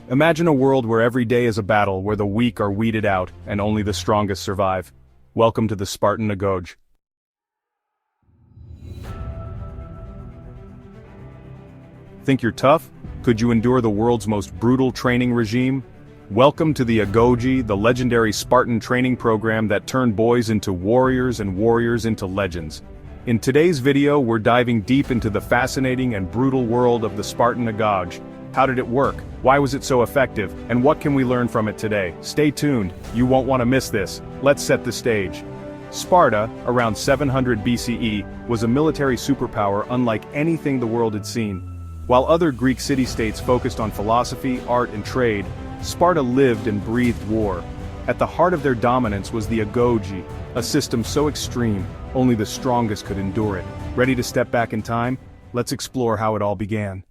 Imagine a world where every day is a battle, where the weak are weeded out, and only the strongest survive. Welcome to the Spartan Agoge. Think you're tough? Could you endure the world's most brutal training regime? Welcome to the Agoge, the legendary Spartan training program that turned boys into warriors and warriors into legends. In today's video, we're diving deep into the fascinating and brutal world of the Spartan Agoge. How did it work? Why was it so effective? And what can we learn from it today? Stay tuned, you won't want to miss this. Let's set the stage. Sparta, around 700 BCE, was a military superpower unlike anything the world had seen. While other Greek city-states focused on philosophy, art, and trade, Sparta lived and breathed war. At the heart of their dominance was the Agoge, a system so extreme, only the strongest could endure it. Ready to step back in time? Let's explore how it all began.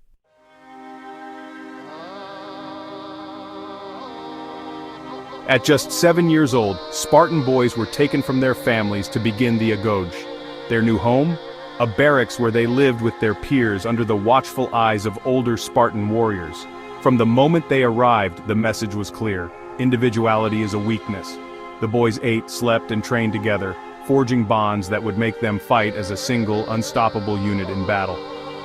At just 7 years old, Spartan boys were taken from their families to begin the Agoge. Their new home? A barracks where they lived with their peers under the watchful eyes of older Spartan warriors. From the moment they arrived, the message was clear: individuality is a weakness. The boys ate, slept, and trained together, forging bonds that would make them fight as a single, unstoppable unit in battle.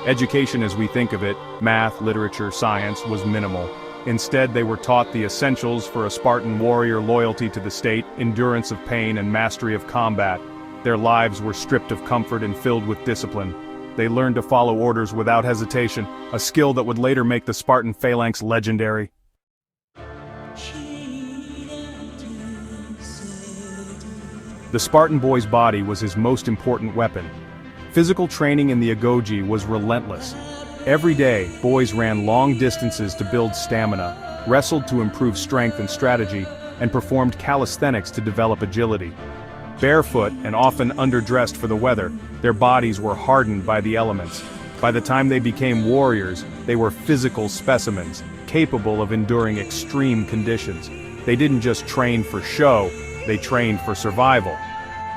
Education as we think of it, math, literature, science, was minimal. Instead, they were taught the essentials for a Spartan warrior: loyalty to the state, endurance of pain, and mastery of combat. Their lives were stripped of comfort and filled with discipline. They learned to follow orders without hesitation, a skill that would later make the Spartan phalanx legendary. The Spartan boy's body was his most important weapon. Physical training in the Agoge was relentless. Every day, boys ran long distances to build stamina, wrestled to improve strength and strategy, and performed calisthenics to develop agility. Barefoot and often underdressed for the weather, their bodies were hardened by the elements. By the time they became warriors, they were physical specimens, capable of enduring extreme conditions. They didn't just train for show, they trained for survival.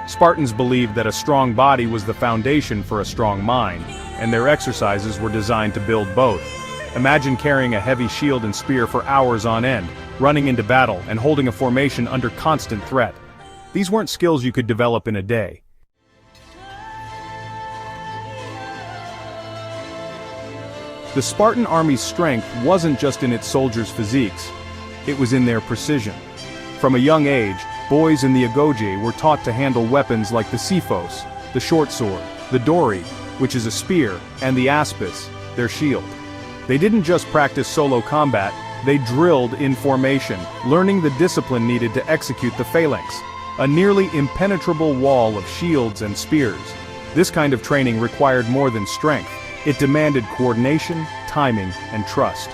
Spartans believed that a strong body was the foundation for a strong mind, and their exercises were designed to build both. Imagine carrying a heavy shield and spear for hours on end, running into battle, and holding a formation under constant threat. These weren't skills you could develop in a day. The Spartan army's strength wasn't just in its soldiers' physiques, it was in their precision. From a young age, boys in the Agoge were taught to handle weapons like the Siphos, the short sword, the Dori, which is a spear, and the Aspis, their shield. They didn't just practice solo combat, they drilled in formation, learning the discipline needed to execute the phalanx, a nearly impenetrable wall of shields and spears. This kind of training required more than strength. It demanded coordination, timing, and trust.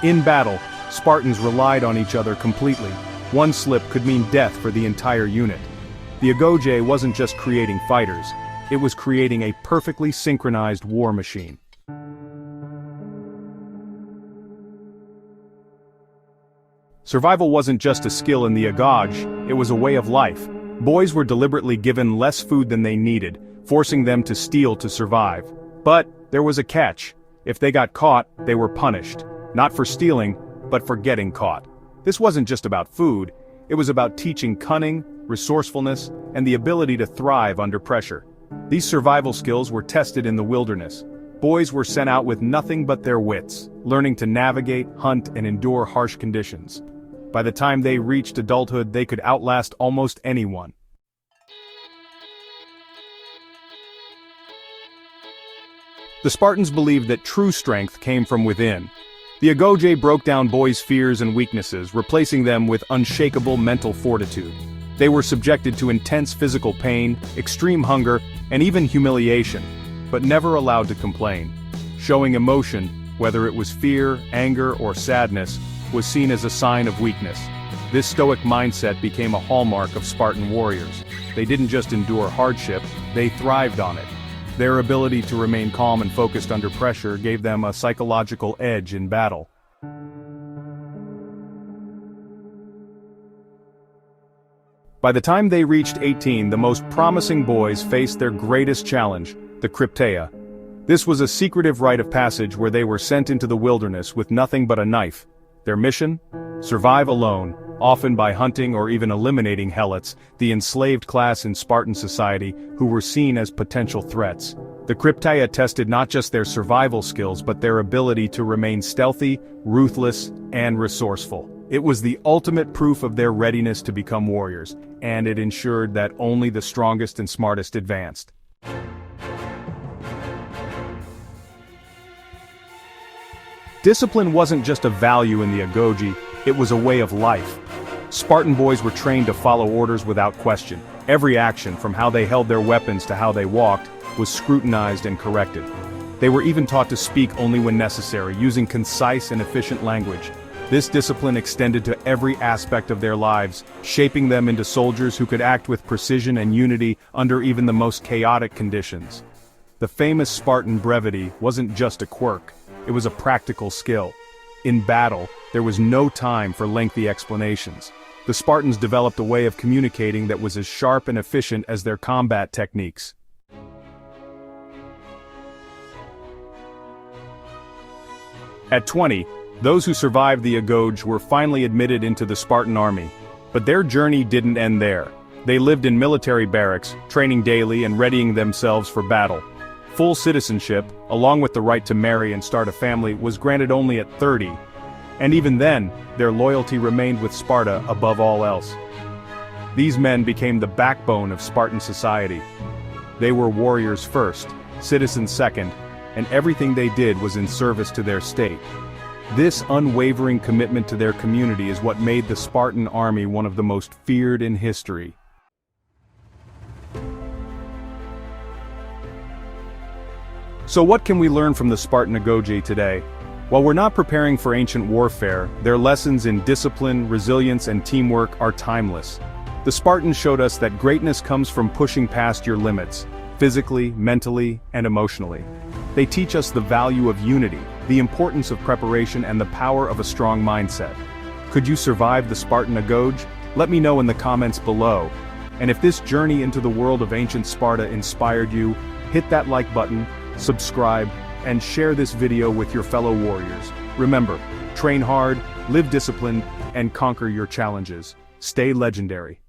In battle, Spartans relied on each other completely. One slip could mean death for the entire unit. The Agoge wasn't just creating fighters, it was creating a perfectly synchronized war machine. Survival wasn't just a skill in the Agoge, it was a way of life. Boys were deliberately given less food than they needed, forcing them to steal to survive. But there was a catch. If they got caught, they were punished. Not for stealing, but for getting caught. This wasn't just about food, it was about teaching cunning, resourcefulness, and the ability to thrive under pressure. These survival skills were tested in the wilderness. Boys were sent out with nothing but their wits, learning to navigate, hunt, and endure harsh conditions. By the time they reached adulthood, they could outlast almost anyone. The Spartans believed that true strength came from within. The Agoge broke down boys' fears and weaknesses, replacing them with unshakable mental fortitude. They were subjected to intense physical pain, extreme hunger, and even humiliation, but never allowed to complain. Showing emotion, whether it was fear, anger, or sadness, was seen as a sign of weakness. This stoic mindset became a hallmark of Spartan warriors. They didn't just endure hardship, they thrived on it. Their ability to remain calm and focused under pressure gave them a psychological edge in battle. By the time they reached 18, the most promising boys faced their greatest challenge, the Crypteia. This was a secretive rite of passage where they were sent into the wilderness with nothing but a knife. Their mission? Survive alone, often by hunting or even eliminating helots, the enslaved class in Spartan society who were seen as potential threats. The Krypteia tested not just their survival skills but their ability to remain stealthy, ruthless, and resourceful. It was the ultimate proof of their readiness to become warriors, and it ensured that only the strongest and smartest advanced. Discipline wasn't just a value in the Agoge, it was a way of life. Spartan boys were trained to follow orders without question. Every action, from how they held their weapons to how they walked, was scrutinized and corrected. They were even taught to speak only when necessary, using concise and efficient language. This discipline extended to every aspect of their lives, shaping them into soldiers who could act with precision and unity under even the most chaotic conditions. The famous Spartan brevity wasn't just a quirk, it was a practical skill. In battle, there was no time for lengthy explanations. The Spartans developed a way of communicating that was as sharp and efficient as their combat techniques. At 20, those who survived the Agoge were finally admitted into the Spartan army. But their journey didn't end there. They lived in military barracks, training daily and readying themselves for battle. Full citizenship, along with the right to marry and start a family, was granted only at 30. And even then, their loyalty remained with Sparta above all else. These men became the backbone of Spartan society. They were warriors first, citizens second, and everything they did was in service to their state. This unwavering commitment to their community is what made the Spartan army one of the most feared in history. So what can we learn from the Spartan Agoge today? While we're not preparing for ancient warfare, their lessons in discipline, resilience, and teamwork are timeless. The Spartans showed us that greatness comes from pushing past your limits, physically, mentally, and emotionally. They teach us the value of unity, the importance of preparation, and the power of a strong mindset. Could you survive the Spartan Agoge? Let me know in the comments below. And if this journey into the world of ancient Sparta inspired you, hit that like button, subscribe, and share this video with your fellow warriors. Remember, train hard, live disciplined, and conquer your challenges. Stay legendary.